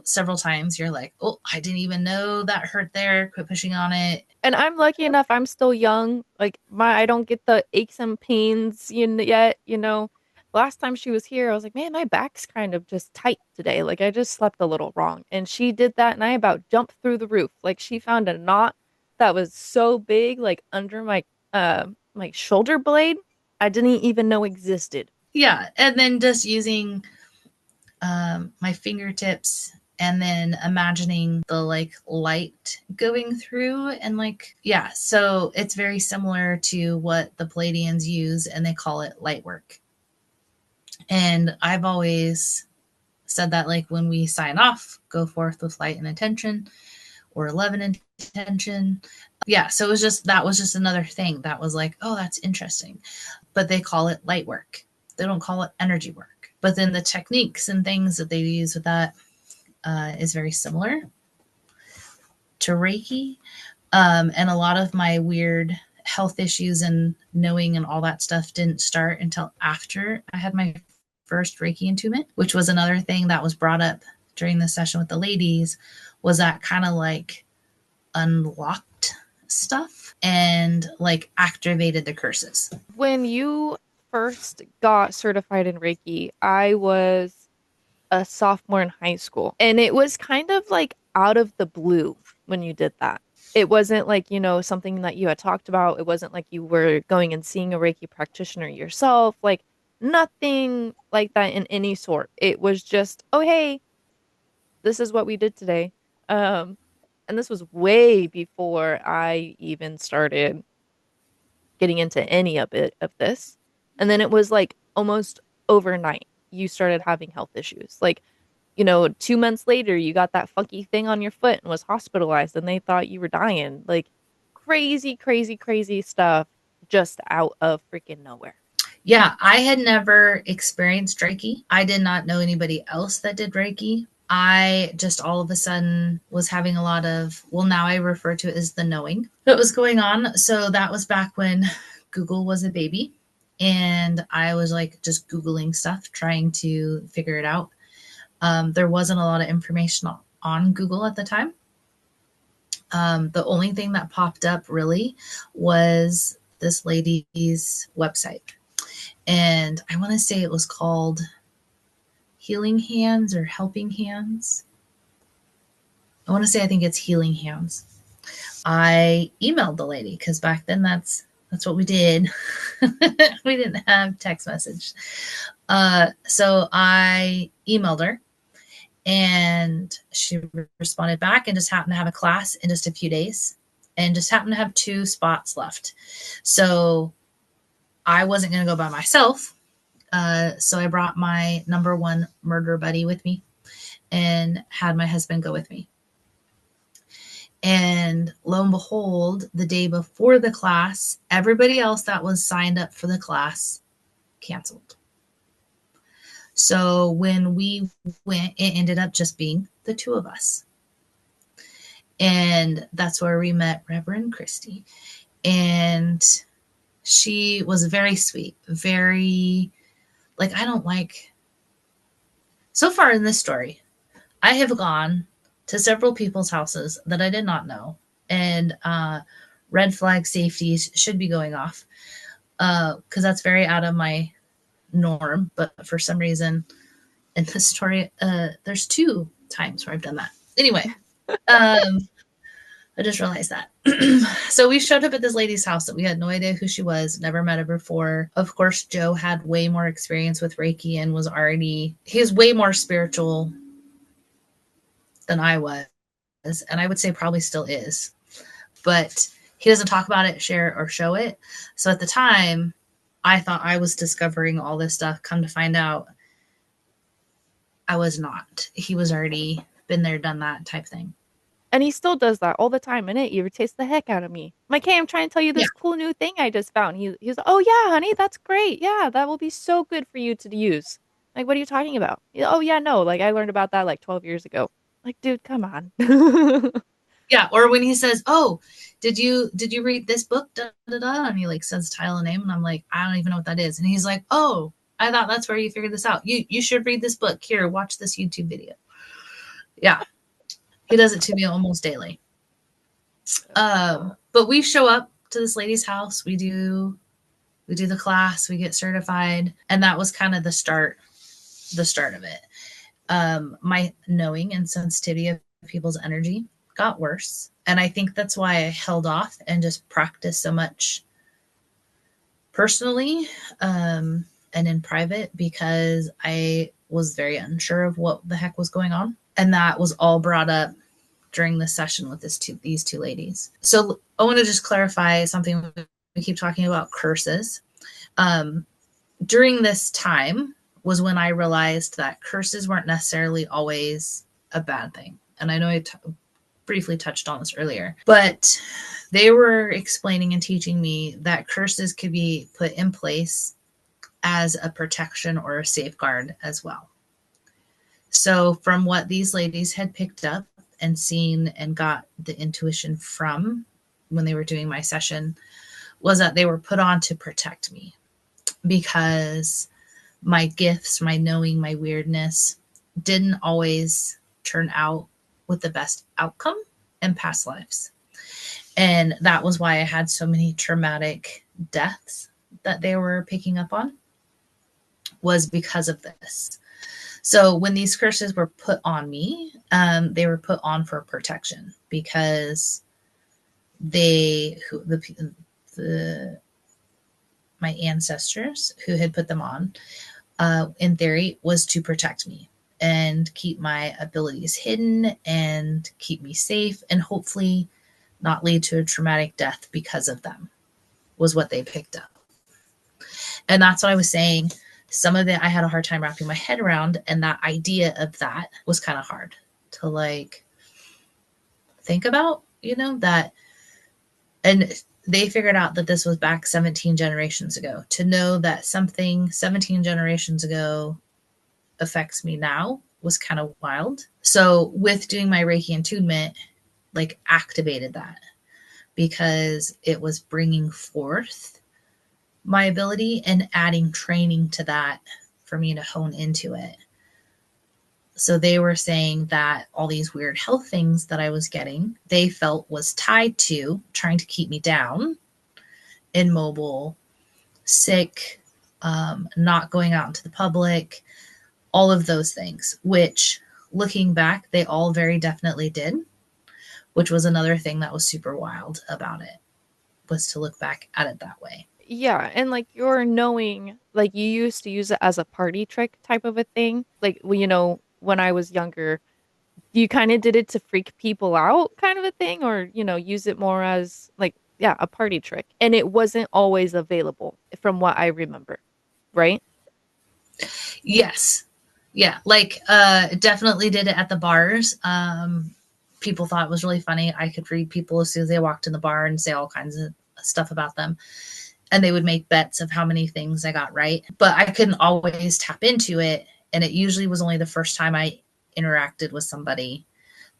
several times you're like, oh, I didn't even know that hurt there. Quit pushing on it. And I'm lucky enough, I'm still young. Like I don't get the aches and pains yet, Last time she was here, I was like, man, my back's kind of just tight today. Like I just slept a little wrong. And she did that and I about jumped through the roof. Like she found a knot that was so big, like under my shoulder blade, I didn't even know existed. Yeah. And then just using my fingertips and then imagining the like light going through and like, yeah. So it's very similar to what the Pleiadians use and they call it light work. And I've always said that like when we sign off, go forth with light and intention or love and intention. Yeah. So that was just another thing that was like, oh, that's interesting. But they call it light work. They don't call it energy work. But then the techniques and things that they use with that is very similar to Reiki. And a lot of my weird health issues and knowing and all that stuff didn't start until after I had my first Reiki attunement, which was another thing that was brought up during the session with the ladies, was that kind of like unlocked stuff and like activated the curses. When you first got certified in Reiki, I was a sophomore in high school. And it was kind of like out of the blue when you did that. It wasn't like, something that you had talked about. It wasn't like you were going and seeing a Reiki practitioner yourself. Like nothing like that in any sort. It was just, oh, hey, this is what we did today. And this was way before I even started getting into any of this. And then it was like almost overnight, you started having health issues. Like, 2 months later, you got that funky thing on your foot and was hospitalized and they thought you were dying. Like crazy, crazy, crazy stuff just out of freaking nowhere. Yeah, I had never experienced Reiki. I did not know anybody else that did Reiki. I just all of a sudden was having a lot of, well, now I refer to it as the knowing that was going on. So that was back when Google was a baby. And I was like just Googling stuff, trying to figure it out. There wasn't a lot of information on Google at the time. The only thing that popped up really was this lady's website. And I want to say it was called Healing Hands or Helping Hands. I think it's Healing Hands. I emailed the lady because back then that's what we did. We didn't have text message. So I emailed her and she responded back and just happened to have a class in just a few days and just happened to have 2 spots left. So I wasn't going to go by myself. So I brought my number 1 murder buddy with me and had my husband go with me. And lo and behold, the day before the class, everybody else that was signed up for the class canceled. So when we went, it ended up just being the 2 of us. And that's where we met Reverend Christy. And she was very sweet, very, like, so far in this story, I have gone to several people's houses that I did not know. And red flag safeties should be going off because that's very out of my norm. But for some reason, in the story, there's 2 times where I've done that. Anyway, I just realized that. So we showed up at this lady's house that we had no idea who she was, never met her before. Of course, Joe had way more experience with Reiki and he's way more spiritual than I was. And I would say probably still is. But he doesn't talk about it, share, or show it. So at the time, I thought I was discovering all this stuff. Come to find out, I was not. He was already been there, done that type thing. And he still does that all the time, and it irritates the heck out of me. I'm like, hey, I'm trying to tell you Yeah. this cool new thing I just found. He's like, oh yeah, honey, that's great. Yeah, that will be so good for you to use. Like, what are you talking about? Oh yeah, no, like I learned about that like 12 years ago. Like, dude, come on. Yeah. Or when he says, oh, did you read this book? Da, da, da, and he like says title and name, and I'm like, I don't even know what that is. And he's like, oh, I thought that's where you figured this out. You should read this book. Here, watch this YouTube video. Yeah. He does it to me almost daily. But we show up to this lady's house. We do the class. We get certified, and that was kind of the start of it. My knowing and sensitivity of people's energy got worse, and I think that's why I held off and just practiced so much personally and in private, because I was very unsure of what the heck was going on, and that was all brought up during this session with these 2 ladies. So I want to just clarify something. We keep talking about curses. During this time was when I realized that curses weren't necessarily always a bad thing. And I know I briefly touched on this earlier, but they were explaining and teaching me that curses could be put in place as a protection or a safeguard as well. So from what these ladies had picked up and seen and got the intuition from when they were doing my session, was that they were put on to protect me, because my gifts, my knowing, my weirdness didn't always turn out with the best outcome in past lives. And that was why I had so many traumatic deaths that they were picking up on, was because of this. So when these curses were put on me, they were put on for protection, because my ancestors who had put them on, in theory, was to protect me and keep my abilities hidden and keep me safe, and hopefully not lead to a traumatic death because of them, was what they picked up. And that's what I was saying. Some of it I had a hard time wrapping my head around, and that idea of that was kind of hard to like think about, that. And they figured out that this was back 17 generations ago. To know that something 17 generations ago affects me now was kind of wild. So with doing my Reiki attunement, like activated that, because it was bringing forth my ability and adding training to that for me to hone into it. So they were saying that all these weird health things that I was getting, they felt was tied to trying to keep me down, immobile, sick, not going out into the public, all of those things, which looking back, they all very definitely did, which was another thing that was super wild about it, was to look back at it that way. Yeah, and like you're knowing, like you used to use it as a party trick type of a thing. Like, well, when I was younger, you kind of did it to freak people out kind of a thing, or, use it more as like, yeah, a party trick. And it wasn't always available from what I remember, right? Yes. Yeah. Like, definitely did it at the bars. People thought it was really funny. I could read people as soon as they walked in the bar and say all kinds of stuff about them. And they would make bets of how many things I got right. But I couldn't always tap into it. And it usually was only the first time I interacted with somebody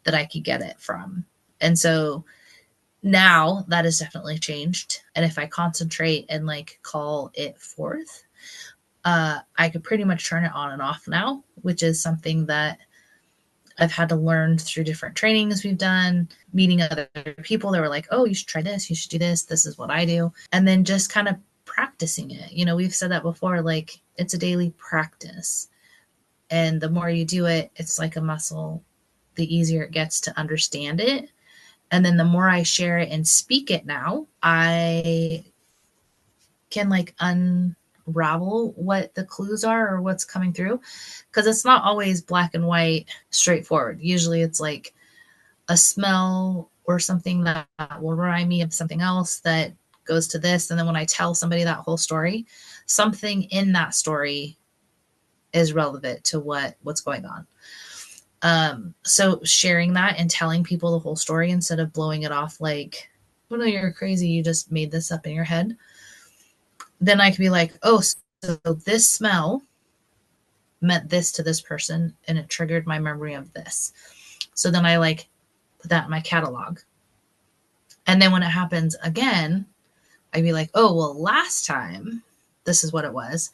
that I could get it from. And so now that has definitely changed. And if I concentrate and like call it forth, I could pretty much turn it on and off now, which is something that I've had to learn through different trainings we've done, meeting other people that were like, oh, you should try this, you should do this, this is what I do. And then just kind of practicing it. We've said that before, like it's a daily practice. And the more you do it, it's like a muscle, the easier it gets to understand it. And then the more I share it and speak it now, I can like unravel what the clues are or what's coming through. Because it's not always black and white, straightforward. Usually it's like a smell or something that will remind me of something else that goes to this. And then when I tell somebody that whole story, something in that story is relevant to what's going on. So sharing that and telling people the whole story instead of blowing it off like, oh no, you're crazy, you just made this up in your head. Then I can be like, oh, so this smell meant this to this person and it triggered my memory of this. So then I like put that in my catalog. And then when it happens again, I'd be like, oh, well, last time this is what it was.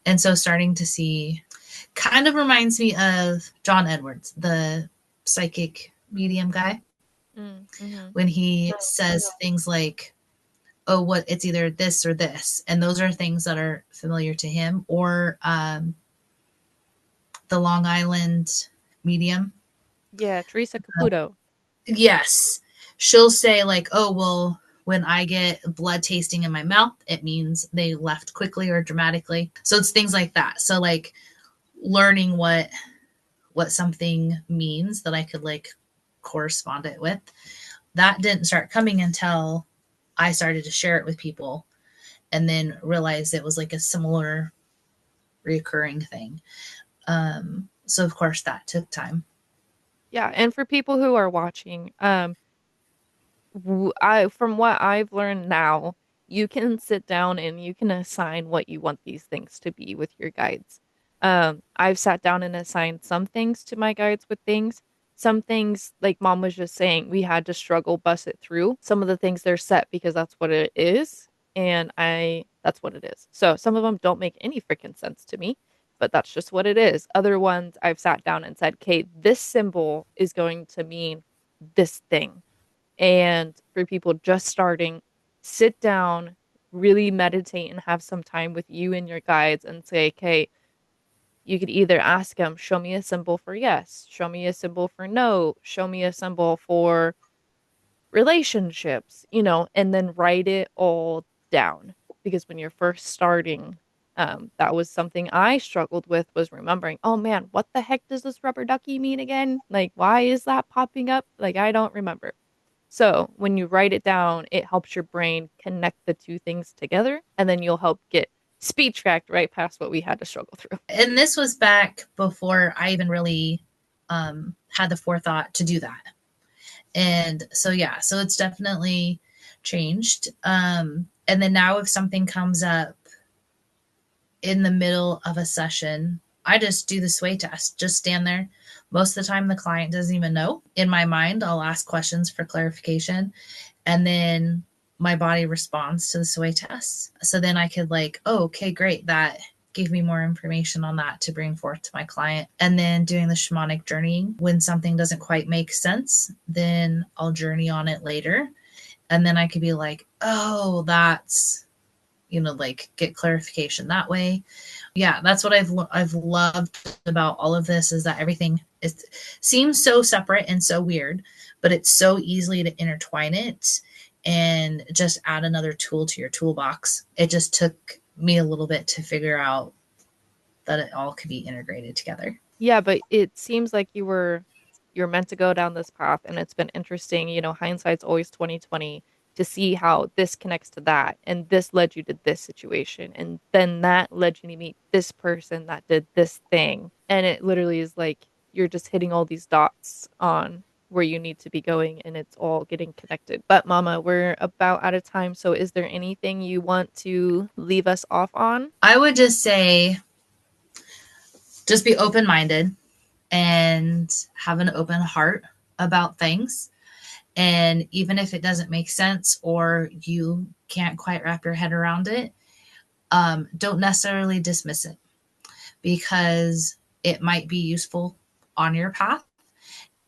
And so starting to see kind of reminds me of John Edwards, the psychic medium guy, Mm-hmm. when he says things like, oh, what it's either this or this. And those are things that are familiar to him. Or the Long Island medium. Yeah, Teresa Caputo. Yes. She'll say, like, oh, well, when I get blood tasting in my mouth, it means they left quickly or dramatically. So it's things like that. So, like, learning what something means that I could, like, correspond it with. That didn't start coming until I started to share it with people and then realized it was, like, a similar recurring thing. So, of course, that took time. Yeah, and for people who are watching, I from what I've learned now, you can sit down and you can assign what you want these things to be with your guides. I've sat down and assigned some things to my guides with things. Some things, like Mom was just saying, we had to struggle, bust it through. Some of the things they're set because that's what it is, and that's what it is. So some of them don't make any freaking sense to me, but that's just what it is. Other ones I've sat down and said, "Okay, this symbol is going to mean this thing." And for people just starting, sit down, really meditate and have some time with you and your guides and say, okay, you could either ask them, show me a symbol for yes, show me a symbol for no, show me a symbol for relationships, and then write it all down. Because when you're first starting, that was something I struggled with, was remembering, oh man, what the heck does this rubber ducky mean again? Like, why is that popping up? Like, I don't remember. So when you write it down, it helps your brain connect the two things together, and then you'll help get speed tracked right past what we had to struggle through. And this was back before I even really had the forethought to do that. And so, yeah, so it's definitely changed. And then now if something comes up in the middle of a session, I just do the sway test, just stand there. Most of the time, the client doesn't even know. In my mind, I'll ask questions for clarification, and then my body responds to the sway test. So then I could like, oh, okay, great. That gave me more information on that to bring forth to my client. And then doing the shamanic journeying, when something doesn't quite make sense, then I'll journey on it later. And then I could be like, oh, that's, like get clarification that way. Yeah, that's what I've loved about all of this, is that everything seems so separate and so weird, but it's so easily to intertwine it and just add another tool to your toolbox. It just took me a little bit to figure out that it all could be integrated together. Yeah, but it seems like you're meant to go down this path, and it's been interesting. Hindsight's always 2020, to see how this connects to that, and this led you to this situation, and then that led you to meet this person that did this thing. And it literally is like you're just hitting all these dots on where you need to be going, and it's all getting connected. But Mama, we're about out of time, so is there anything you want to leave us off on? I would just say, just be open-minded and have an open heart about things. And even if it doesn't make sense or you can't quite wrap your head around it, don't necessarily dismiss it, because it might be useful on your path,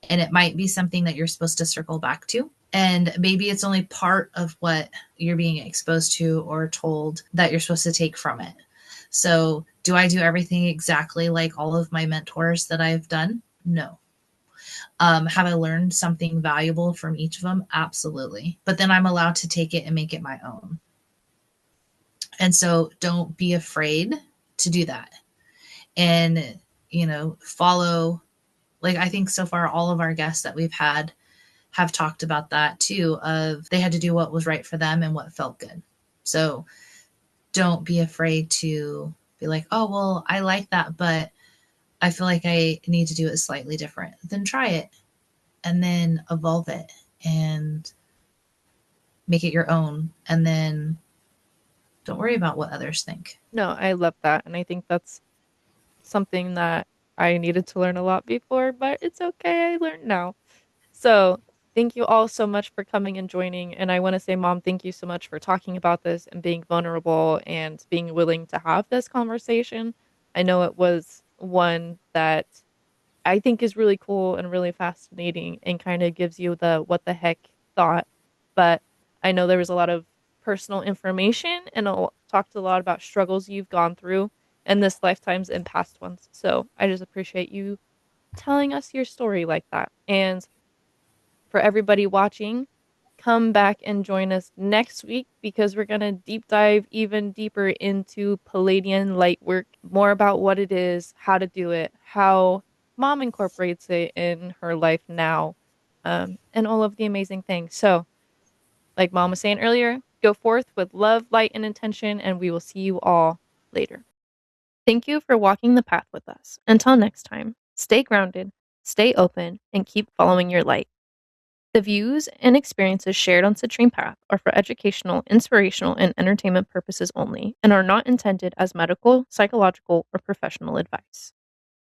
and it might be something that you're supposed to circle back to. And maybe it's only part of what you're being exposed to or told that you're supposed to take from it. So Do I do everything exactly like all of my mentors that I've done? No. Have I learned something valuable from each of them? Absolutely. But then I'm allowed to take it and make it my own. And so don't be afraid to do that. And, follow, like, I think so far all of our guests that we've had have talked about that too, of they had to do what was right for them and what felt good. So don't be afraid to be like, oh, well, I like that, but I feel like I need to do it slightly different. Then try it and then evolve it and make it your own. And then don't worry about what others think. No, I love that. And I think that's something that I needed to learn a lot before, but it's okay. I learned now. So, thank you all so much for coming and joining. And I want to say, Mom, thank you so much for talking about this and being vulnerable and being willing to have this conversation. I know it was one that I think is really cool and really fascinating and kind of gives you the what the heck thought. But I know there was a lot of personal information and talked a lot about struggles you've gone through in this lifetimes and past ones. So I just appreciate you telling us your story like that. And for everybody watching, come back and join us next week because we're going to deep dive even deeper into Pleiadian light work, more about what it is, how to do it, how Mom incorporates it in her life now, and all of the amazing things. So, like Mom was saying earlier, go forth with love, light, and intention, and we will see you all later. Thank you for walking the path with us. Until next time, stay grounded, stay open, and keep following your light. The views and experiences shared on Citrine Path are for educational, inspirational, and entertainment purposes only and are not intended as medical, psychological, or professional advice.